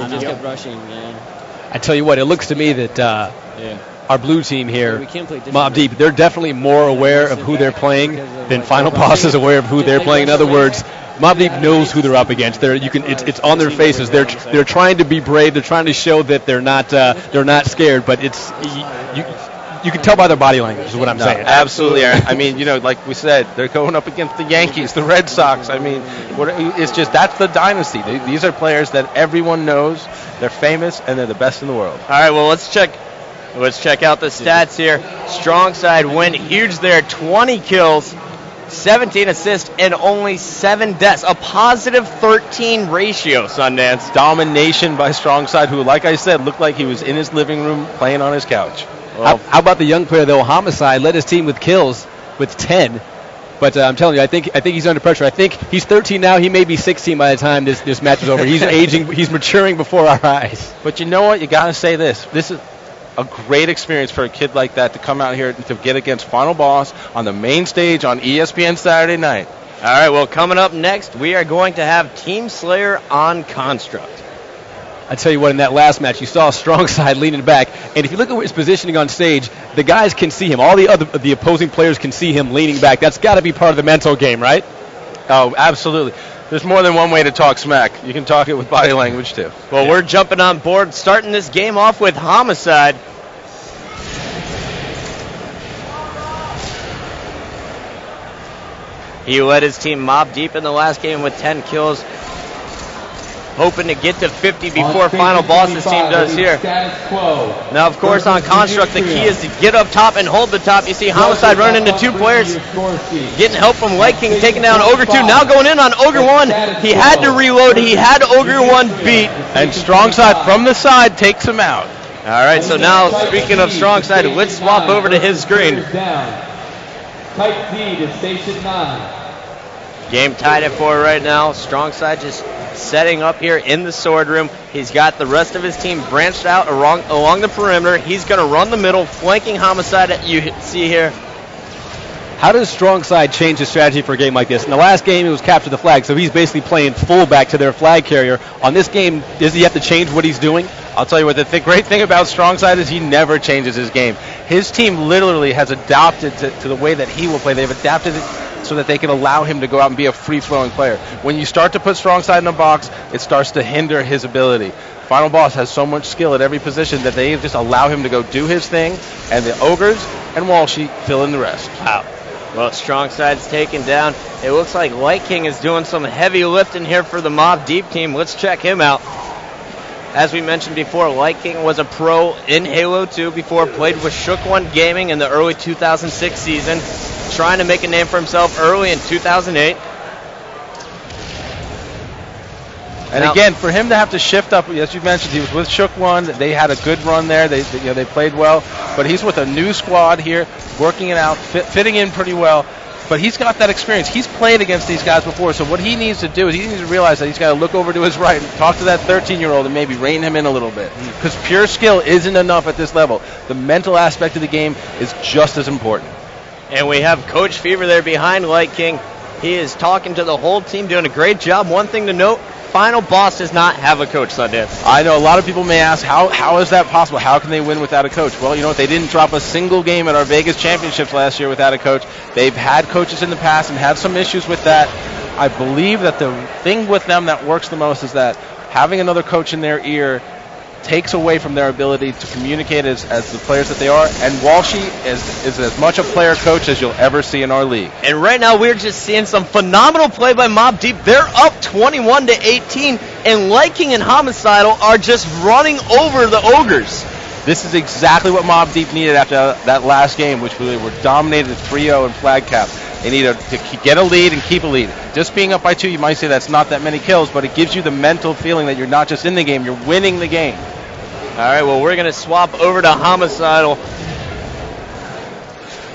just kept rushing, man. I tell you what, it looks to me that our blue team here, Mobb Deep, they're definitely more aware of who they're playing than Final Boss is aware of who they're playing. In other words, Mobb Deep knows who they're up against. It's on their faces. They're trying to be brave. They're trying to show that they're not scared. But you can tell by their body language is what I'm saying. Absolutely. I mean, like we said, they're going up against the Yankees, the Red Sox. I mean, it's just that's the dynasty. These are players that everyone knows. They're famous, and they're the best in the world. All right, well, let's check out the stats here. Strong side win huge there, 20 kills, 17 assists, and only 7 deaths. A positive 13 ratio, Sundance. Domination by Strong side, who, like I said, looked like he was in his living room playing on his couch. Well, how about the young player, though? Homicide led his team with kills with 10. But I'm telling you, I think he's under pressure. I think he's 13 now. He may be 16 by the time this match is over. He's aging. He's maturing before our eyes. But you know what? You got to say this. This is a great experience for a kid like that to come out here to get against Final Boss on the main stage on ESPN Saturday night. All right, well, coming up next, we are going to have Team Slayer on Construct. I tell you what, in that last match, you saw Strong side leaning back, and if you look at his positioning on stage, the guys can see him. All the opposing players can see him leaning back. That's got to be part of the mental game, right? Oh, absolutely. There's more than one way to talk smack. You can talk it with body language, too. Well, we're jumping on board, starting this game off with Homicide. He led his team Mobb Deep in the last game with 10 kills. Hoping to get to 50 before Final Boss, this team does here. Now, of course, on Construct, the key is to get up top and hold the top. You see Homicide running into 2 players, getting help from Light King, taking down Ogre 2. Now going in on Ogre 1. He had to reload. He had Ogre 1 beat. And Strong side from the side takes him out. All right, so now, speaking of Strong side, let's swap over to his screen. Type D to Station 9. Game tied at 4 right now. Strong side just setting up here in the sword room. He's got the rest of his team branched out along the perimeter. He's going to run the middle, flanking Homicide that you see here. How does Strong side change his strategy for a game like this? In the last game, it was capture the flag, so he's basically playing fullback to their flag carrier. On this game, does he have to change what he's doing? I'll tell you what, the great thing about Strong side is he never changes his game. His team literally has adapted to the way that he will play. They've adapted it so that they can allow him to go out and be a free-flowing player. When you start to put Strong side in a box, it starts to hinder his ability. Final Boss has so much skill at every position that they just allow him to go do his thing, and the Ogres and Walshy fill in the rest. Wow. Well, Strong side's taken down. It looks like Light King is doing some heavy lifting here for the Mobb Deep team. Let's check him out. As we mentioned before, Light King was a pro in Halo 2 before, played with Shook One Gaming in the early 2006 season, trying to make a name for himself early in 2008. And now, again, for him to have to shift up, as you mentioned, he was with Shook One. They had a good run there. They played well. But he's with a new squad here, working it out, fitting in pretty well. But he's got that experience. He's played against these guys before. So what he needs to do is he needs to realize that he's got to look over to his right and talk to that 13-year-old and maybe rein him in a little bit. Because pure skill isn't enough at this level. The mental aspect of the game is just as important. And we have Coach Fever there behind Light King. He is talking to the whole team, doing a great job. One thing to note, Final Boss does not have a coach, Sundance. I know a lot of people may ask, how is that possible? How can they win without a coach? Well, you know what? They didn't drop a single game at our Vegas Championships last year without a coach. They've had coaches in the past and had some issues with that. I believe that the thing with them that works the most is that having another coach in their ear takes away from their ability to communicate as the players that they are. And Walshy is as much a player coach as you'll ever see in our league. And right now we're just seeing some phenomenal play by Mobb Deep. They're up 21-18, and Light King and Homicidal are just running over the Ogres. This is exactly what Mobb Deep needed after that last game, which we were dominated 3-0 in flag cap. They need to get a lead and keep a lead. Just being up by 2, you might say that's not that many kills, but it gives you the mental feeling that you're not just in the game, you're winning the game. All right, well, we're going to swap over to Homicidal.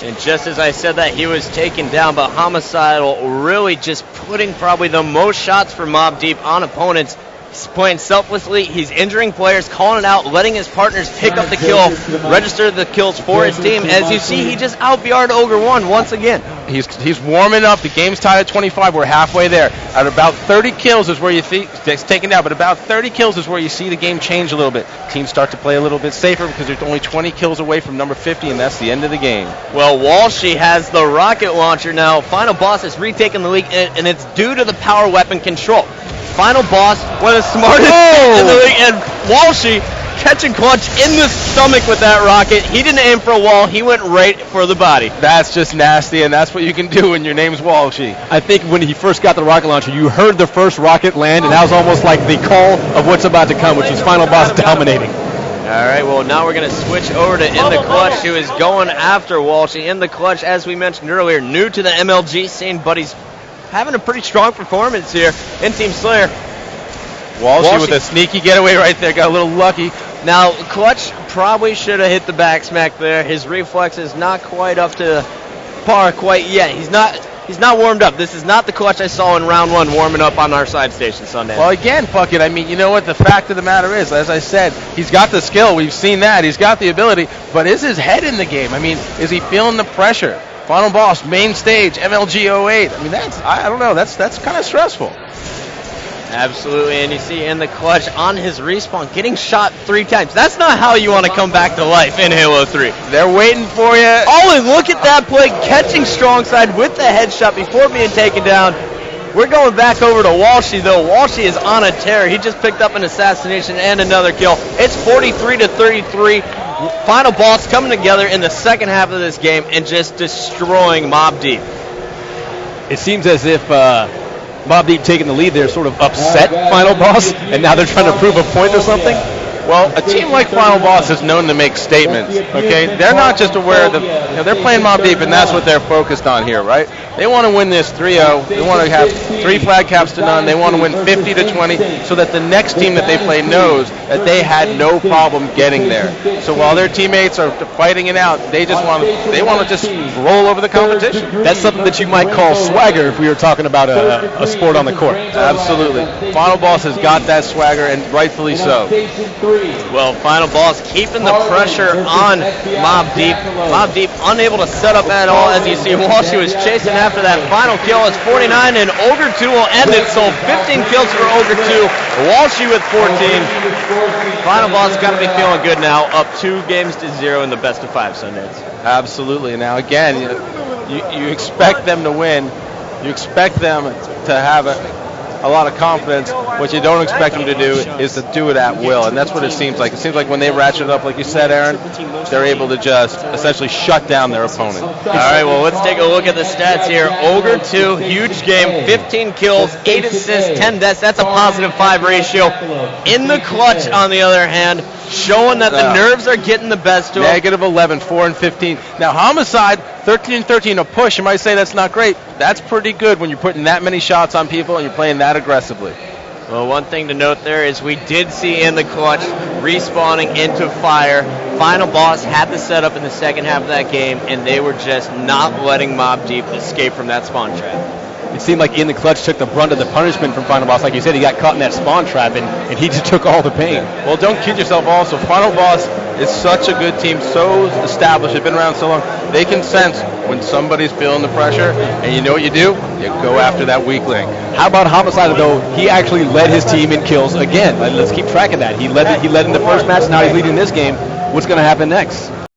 And just as I said that, he was taken down, but Homicidal really just putting probably the most shots for Mobb Deep on opponents. He's playing selflessly. He's injuring players, calling it out, letting his partners pick up the kill, register the kills for his team. As you see, he just out-BR'd Ogre 1 once again. He's warming up. The game's tied at 25. We're halfway there. At about 30 kills is where you think it's taken down, but about 30 kills is where you see the game change a little bit. Teams start to play a little bit safer because they're only 20 kills away from number 50, and that's the end of the game. Well, Walshy has the rocket launcher now. Final Boss has retaken the lead, and it's due to the power weapon control. Final Boss, one of the smartest in the league, and Walshy catching Clutch in the stomach with that rocket. He didn't aim for a wall. He went right for the body. That's just nasty, and that's what you can do when your name's Walshy. I think when he first got the rocket launcher, you heard the first rocket land, and that was almost like the call of what's about to come, which is Final Boss dominating. All right, well, now we're going to switch over to In the Clutch, who is going after Walshy. In the Clutch, as we mentioned earlier, new to the MLG scene, but he's having a pretty strong performance here in Team Slayer. Walshy with a sneaky getaway right there, got a little lucky. Now, Clutch probably should have hit the back smack there. His reflex is not quite up to par quite yet. He's not warmed up. This is not the Clutch I saw in round one warming up on our side station Sunday. Well, again, Puckett, I mean, you know what? The fact of the matter is, as I said, he's got the skill. We've seen that. He's got the ability. But is his head in the game? I mean, is he feeling the pressure? Final Boss, main stage, MLG 08. I mean, I don't know. That's kind of stressful. Absolutely, and you see In the Clutch on his respawn getting shot 3 times. That's not how you want to come back to life in Halo 3. They're waiting for you. Oh, and look at that play, catching strong side with the headshot before being taken down. We're going back over to Walshy, though. Walshy is on a tear. He just picked up an assassination and another kill. It's 43-33. Final Boss coming together in the second half of this game and just destroying Mob Deep. It seems as if Mob Deep taking the lead there sort of upset Final Boss, and now they're trying to prove a point or something. Well, a team like Final Boss is known to make statements, okay? They're not just aware of they're playing Mob Deep, and that's what they're focused on here, right? They want to win this 3-0. They want to have 3 flag caps to none. They want to win 50-20 so that the next team that they play knows that they had no problem getting there. So while their teammates are fighting it out, they want to just roll over the competition. That's something that you might call swagger if we were talking about a sport on the court. Absolutely. Final Boss has got that swagger, and rightfully so. Well, Final Boss keeping the pressure on Mob Deep. Mob Deep unable to set up at all. As you see, Walshy was chasing after that final kill. It's 49, and Ogre 2 will end it. So 15 kills for Ogre 2. Walshy with 14. Final Boss got to be feeling good now. Up 2-0 in the best of 5 Sundays. Absolutely. Now, again, you expect them to win. You expect them to have a lot of confidence. What you don't expect them to do is to do it at will, and that's what it seems like. It seems like when they ratchet it up, like you said, Aaron, they're able to just essentially shut down their opponent. All right, well, let's take a look at the stats here. Ogre 2, huge game, 15 kills, 8 assists, 10 deaths. That's a +5 ratio. In the Clutch, on the other hand, showing that the nerves are getting the best of him. -11, 4-15. Now, Homicide, 13-13, a push. You might say that's not great. That's pretty good when you're putting that many shots on people and you're playing that aggressively. Well, one thing to note there is we did see In the Clutch respawning into fire. Final Boss had the setup in the second half of that game, and they were just not letting Mob Deep escape from that spawn trap. It seemed like In the Clutch took the brunt of the punishment from Final Boss. Like you said, he got caught in that spawn trap, and he just took all the pain. Well, don't kid yourself also. Final Boss is such a good team, so established. They've been around so long. They can sense when somebody's feeling the pressure, and you know what you do? You go after that weak link. How about Homicide, though? He actually led his team in kills again. Let's keep track of that. He led in the first match, now he's leading this game. What's going to happen next?